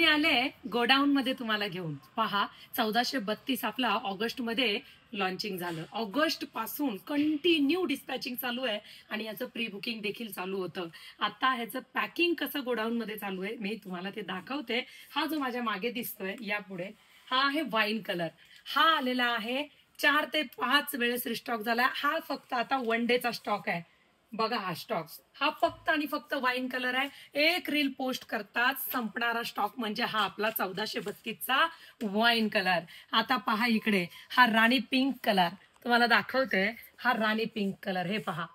मी आले गोडाऊन मध्ये तुम्हाला घेऊन. पहा, 1432 आपला ऑगस्ट मध्ये लॉन्चिंग झालं. ऑगस्ट पासून कंटिन्यू डिस्पॅचिंग चालू आहे आणि याचं प्री बुकिंग देखील चालू होतं. आता ह्याचं पॅकिंग कसं गोडाऊन मध्ये चालू आहे मी तुम्हाला ते दाखवते. हा जो माझ्या मागे दिसतोय यापुढे हा आहे वाईन कलर. हा आलेला आहे 4 ते 5 वेळेस रिस्टॉक झाला. हा फक्त आता 1 डेचा स्टॉक आहे. बघा हा स्टॉक, हा फक्त आणि फक्त वाईन कलर आहे. एक रील पोस्ट करतात संपणारा स्टॉक म्हणजे हा आपला 1432चा वाईन कलर. आता पहा इकडे हा राणी पिंक कलर तुम्हाला दाखवते. हा राणी पिंक कलर हे पहा,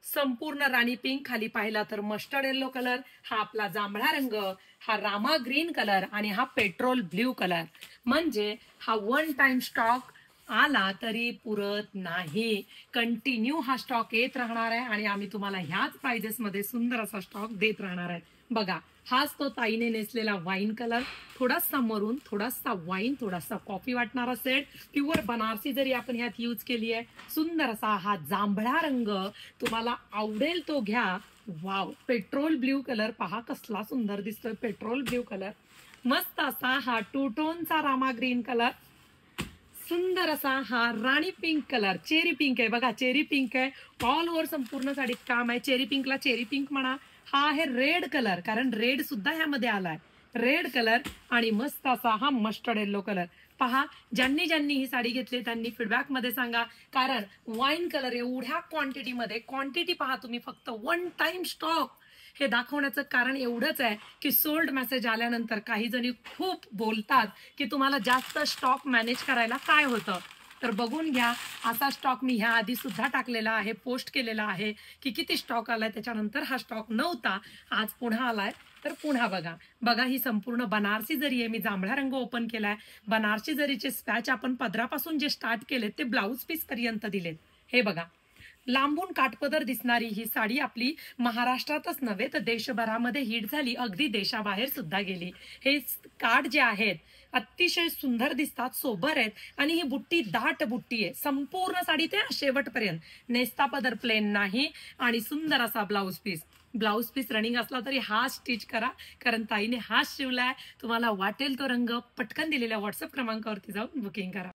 संपूर्ण राणी पिंक. खाली पाहिला तर मस्टर्ड येलो कलर, हा आपला जांभळा रंग, हा रामा ग्रीन कलर आणि हा पेट्रोल ब्ल्यू कलर. म्हणजे हा 1 टाइम स्टॉक आला तरी पुरत नाही. कंटिन्यू हा स्टॉक येत राहणार आहे आणि आम्ही तुम्हाला ह्याच प्राइजेस मध्ये सुंदर असा स्टॉक देत राहणार आहे. बघा, हाच तो ताईने नेसलेला वाईन कलर, थोडासा मरून, थोडासा वाईन, थोडासा कॉफी वाटणारा सेट. प्युअर बनारसी जरी आपण ह्यात यूज केली आहे. सुंदर असा हा जांभळा रंग तुम्हाला आवडेल तो घ्या. वाव, पेट्रोल ब्ल्यू कलर पहा कसला सुंदर दिसतोय. पेट्रोल ब्ल्यू कलर, मस्त असा हा 2 टोनचा रामा ग्रीन कलर, सुंदर असा हा राणी पिंक कलर. चेरी पिंक आहे बघा, चेरी पिंक आहे. ऑल ओव्हर संपूर्ण साडीत काम आहे. चेरी पिंकला चेरी पिंक म्हणा. हा आहे रेड कलर, कारण रेड सुद्धा ह्यामध्ये आलाय. रेड कलर आणि मस्त असा हा मस्टर्ड येल्लो कलर. पहा, ज्यांनी ज्यांनी ही साडी घेतली त्यांनी फीडबॅक मध्ये सांगा, कारण वाईन कलर एवढ्या क्वांटिटीमध्ये, क्वांटिटी पहा तुम्ही, फक्त 1 टाइम स्टॉक. हे दाखवण्याचं कारण एवढंच आहे की सोल्ड मेसेज आल्यानंतर काही जणी खूप बोलतात की तुम्हाला जास्त स्टॉक मॅनेज करायला काय होतं. तर बघून घ्या, असा स्टॉक मी ह्या आधी सुद्धा टाकलेला आहे, पोस्ट केलेला आहे की किती स्टॉक आलाय. त्याच्यानंतर हा स्टॉक नव्हता, आज पुन्हा आलाय. तर पुन्हा बघा. बघा, ही संपूर्ण बनारसी जरी आहे. मी जांभळा रंग ओपन केलाय. बनारसी जरीचे स्पॅच आपण पदरापासून जे स्टार्ट केले ते ब्लाउज पीस पर्यंत दिलेत. हे बघा, लांबून काठपदर दिसणारी ही साडी आपली महाराष्ट्रातच नव्हे तर देशभरामध्ये हिट झाली, अगदी देशाबाहेर सुद्धा गेली. हे काठ जे आहेत अतिशय सुंदर दिसतात, सोबर आहेत आणि ही बुट्टी दाट बुट्टी आहे. संपूर्ण साडी ते शेवटपर्यंत. नेस्ता पदर प्लेन नाही आणि सुंदर असा blouse piece. Blouse piece running असला तरी हा स्टिच करा, कारण ताईने हाच शिवलाय. तुम्हाला वाटेल तो रंग पटकन दिलेल्या व्हॉट्सअप क्रमांकावरती जाऊन बुकिंग करा.